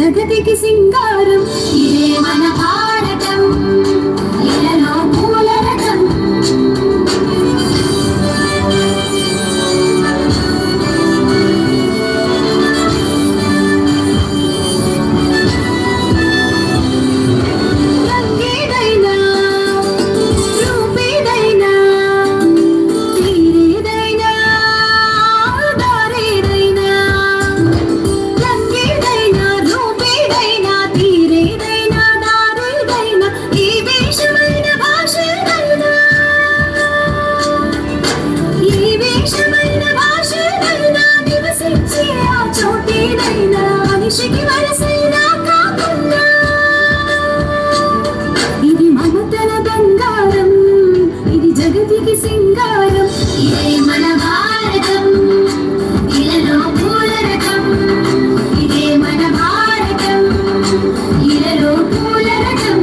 జగతికి సింగారం ఇదే మన భారతం ఇలలో మూలరథం ఇది మమతల బంగారం ఇది జగతికి సింగారం ఇదే మన భారతం ఇలలో మూలరథం ఇదే మన భారతం ఇలలో మూలరథం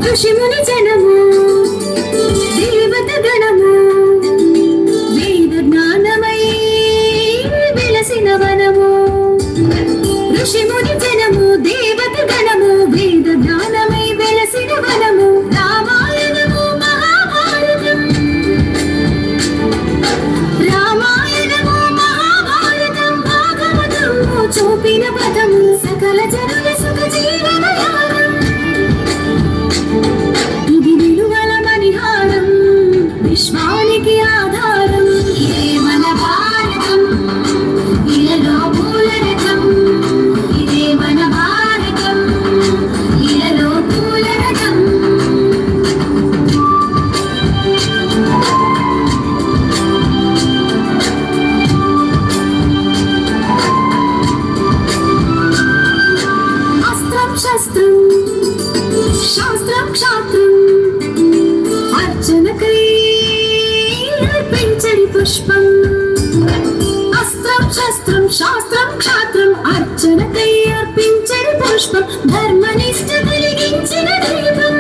ఋషిముని జనము దేవత గణము వేద జ్ఞానమై వెలసిన వనము ఋషిముని జనము దేవత గణము వేద జ్ఞానమై వెలసిన వనము రామాయణము మహాభారతం రామాయణము మహాభారతం భాగవతము చూపిన పదము సకల జనుల సుఖ జీవన విశ్వానికి ఆధారం ఇదే మన భారతం ఇలలో మూలరథం ఇదే మన భారతం ఇలలో మూలరథం అస్త్రం శస్త్రం శాస్త్రం క్షాత్రం అర్చనకై అర్పించడి పుష్పం అస్త్రం శస్త్రం శాస్త్రం క్షాత్రం అర్చనకై అర్పించడి పుష్పం ధర్మనిష్ట కలిగించిన దీపం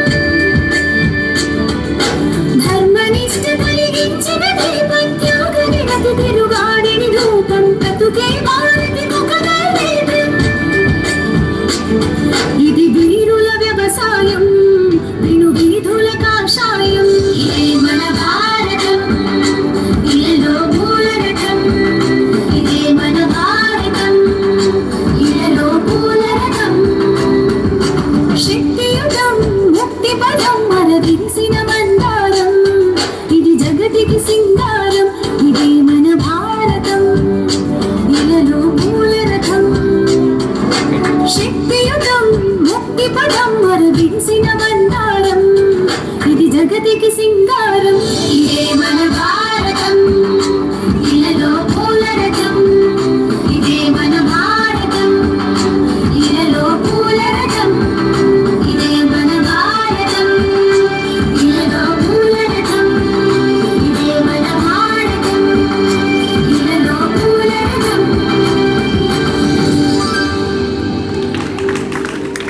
ధర్మనిష్ట కలిగించిన దీపం త్యాగ నిరతి తిరుగాడిని రూపం బ్రతుకే భారతి ముఖదైవేద్యం ఇది వీరుల వ్యవసాయం విను వీధుల కాషాయం ఇదే మన భారతం ఇలలో మూలరథం ఇదే మన భారతం ఇలలో మూలరథం శక్తియుగం ముక్తి పదం మన విరిసిన